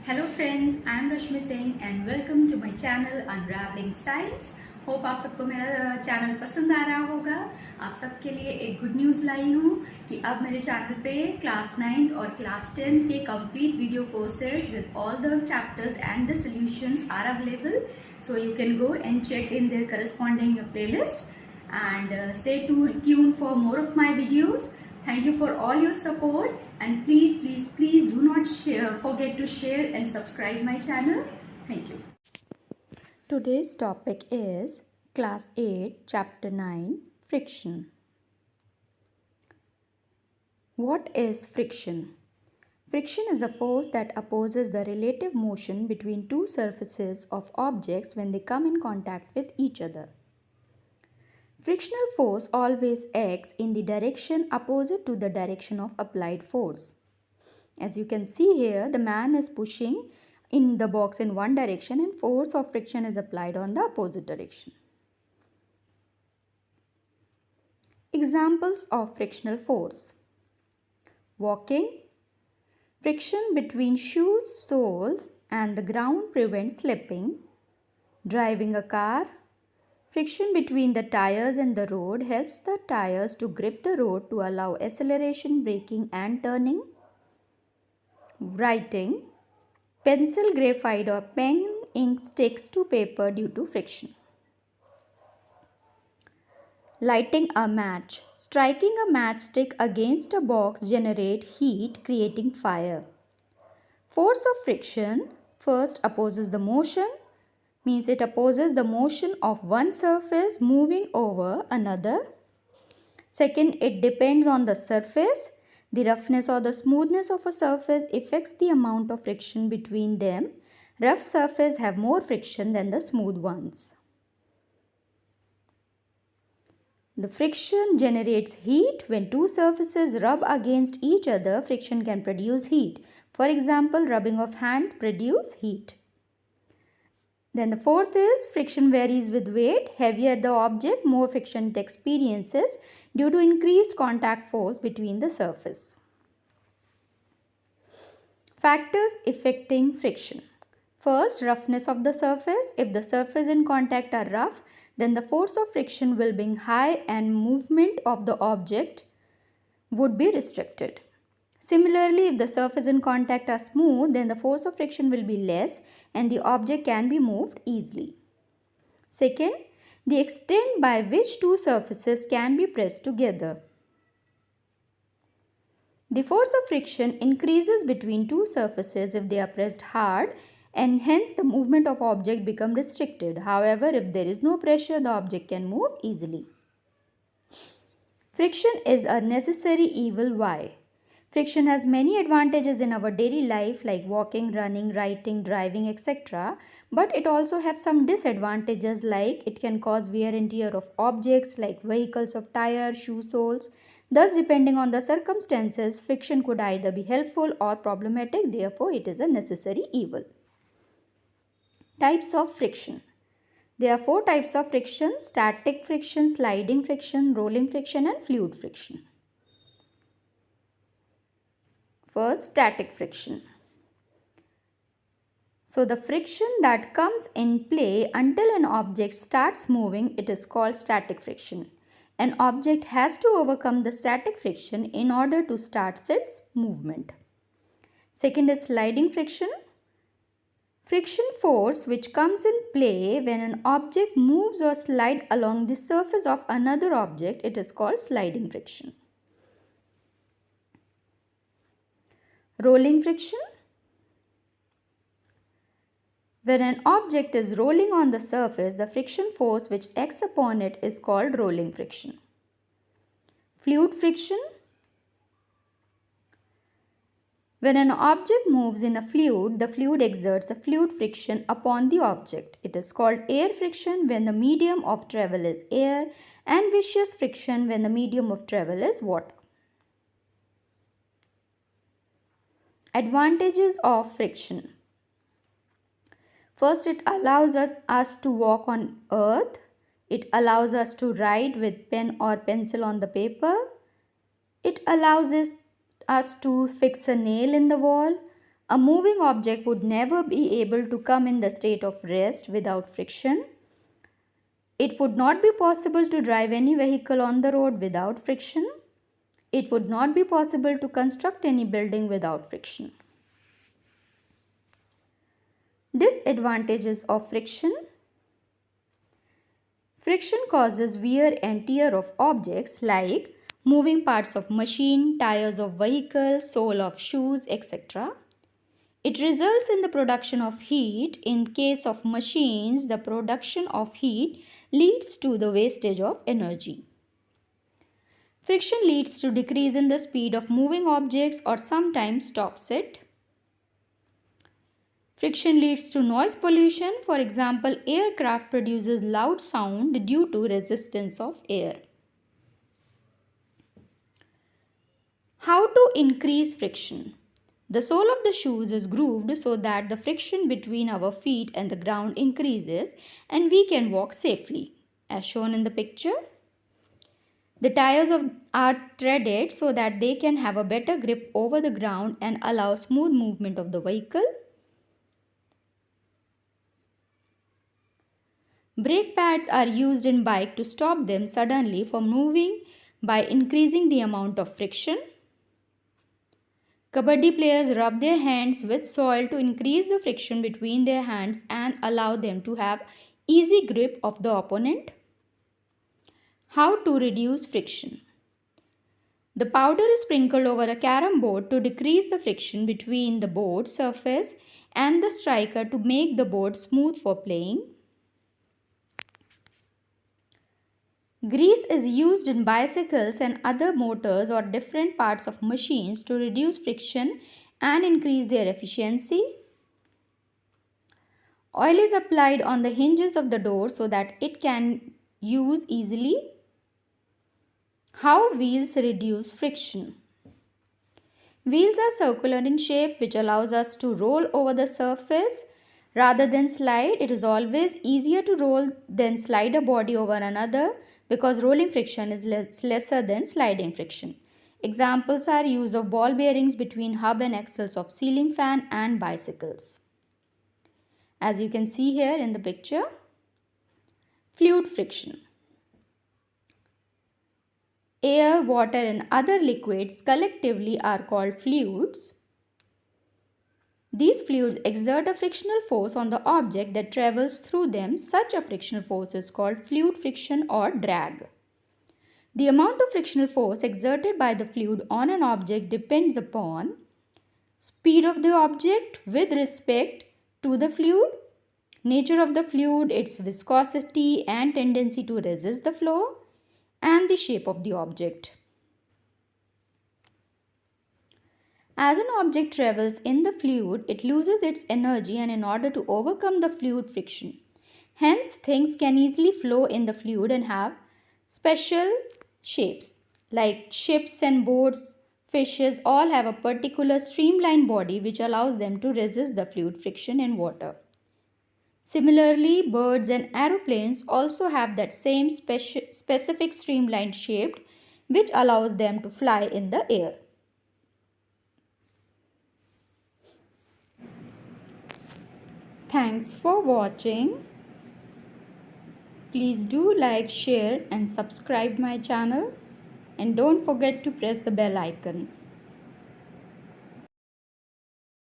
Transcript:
Hello friends, I am Rashmi Singh and welcome to my channel Unraveling Science. Hope आप सबको मेरा channel पसंद आ रहा होगा। आप सबके लिए एक गुड न्यूज़ लाई हूँ कि अब मेरे चैनल पे क्लास 9th और क्लास 10th के complete video courses with all the chapters and the solutions are available, so you can go and check in their corresponding playlist and stay tuned for more of my videos. Thank you for all your support and please do not forget to share and subscribe my channel. Thank you. Today's topic is Class 8 Chapter 9 Friction. What is friction? Friction is a force that opposes the relative motion between two surfaces of objects when they come in contact with each other. Frictional force always acts in the direction opposite to the direction of applied force. As you can see here, the man is pushing in the box in one direction and force of friction is applied on the opposite direction. Examples of frictional force. Walking. Friction between shoe soles and the ground prevents slipping. Driving a car. Friction between the tires and the road helps the tires to grip the road to allow acceleration, braking and turning. Writing. Pencil, graphite or pen ink sticks to paper due to friction. Lighting a match. Striking a matchstick against a box generates heat, creating fire. Force of friction first opposes the motion, means it opposes the motion of one surface moving over another. Second, it depends on the surface. The roughness or the smoothness of a surface affects the amount of friction between them. Rough surfaces have more friction than the smooth ones. The friction generates heat. When two surfaces rub against each other, friction can produce heat. For example, rubbing of hands produce heat. Then the fourth is friction varies with weight. Heavier the object, more friction it experiences due to increased contact force between the surface. Factors affecting friction. First, roughness of the surface. If the surface in contact are rough, then the force of friction will be high and movement of the object would be restricted. Similarly, if the surface in contact are smooth, then the force of friction will be less and the object can be moved easily. Second, the extent by which two surfaces can be pressed together. The force of friction increases between two surfaces if they are pressed hard, and hence the movement of object become restricted. However, if there is no pressure, the object can move easily. Friction is a necessary evil. Why? Friction has many advantages in our daily life like walking, running, writing, driving, etc. But it also has some disadvantages like it can cause wear and tear of objects like vehicles of tire, shoe soles. Thus, depending on the circumstances, friction could either be helpful or problematic. Therefore, it is a necessary evil. Types of friction. There are 4 types of friction: static friction, sliding friction, rolling friction and fluid friction. First, static friction. So, the friction that comes in play until an object starts moving, it is called static friction. An object has to overcome the static friction in order to start its movement. Second is sliding friction. Friction force which comes in play when an object moves or slides along the surface of another object, it is called sliding friction. Rolling friction. When an object is rolling on the surface, the friction force which acts upon it is called rolling friction. Fluid friction. When an object moves in a fluid, the fluid exerts a fluid friction upon the object. It is called air friction when the medium of travel is air, and viscous friction when the medium of travel is water. Advantages of friction. First, it allows us to walk on earth. It allows us to write with pen or pencil on the paper. It allows us to fix a nail in the wall. A moving object would never be able to come in the state of rest without friction. It would not be possible to drive any vehicle on the road without friction. It would not be possible to construct any building without friction. Disadvantages of friction. Friction causes wear and tear of objects like moving parts of machine, tires of vehicle, sole of shoes, etc. It results in the production of heat. In case of machines, the production of heat leads to the wastage of energy. Friction leads to decrease in the speed of moving objects or sometimes stops it. Friction leads to noise pollution. For example, aircraft produces loud sound due to resistance of air. How to increase friction? The sole of the shoes is grooved so that the friction between our feet and the ground increases and we can walk safely, as shown in the picture. The tires are threaded so that they can have a better grip over the ground and allow smooth movement of the vehicle. Brake pads are used in bike to stop them suddenly from moving by increasing the amount of friction. Kabaddi players rub their hands with soil to increase the friction between their hands and allow them to have easy grip of the opponent. How to reduce friction? The powder is sprinkled over a carom board to decrease the friction between the board surface and the striker to make the board smooth for playing. Grease is used in bicycles and other motors or different parts of machines to reduce friction and increase their efficiency. Oil is applied on the hinges of the door so that it can use easily. How wheels reduce friction? Wheels are circular in shape, which allows us to roll over the surface rather than slide. It is always easier to roll than slide a body over another because rolling friction is lesser than sliding friction. Examples are use of ball bearings between hub and axles of ceiling fan and bicycles. As you can see here in the picture, fluid friction. Air, water and other liquids collectively are called fluids. These fluids exert a frictional force on the object that travels through them. Such a frictional force is called fluid friction or drag. The amount of frictional force exerted by the fluid on an object depends upon speed of the object with respect to the fluid, nature of the fluid, its viscosity and tendency to resist the flow, and the shape of the object. As an object travels in the fluid, it loses its energy and in order to overcome the fluid friction. Hence, things can easily flow in the fluid and have special shapes like ships and boats, fishes all have a particular streamlined body which allows them to resist the fluid friction in water. Similarly, birds and aeroplanes also have that same specific streamlined shape which allows them to fly in the air. Thanks for watching. Please do like, share and subscribe my channel and don't forget to press the bell icon.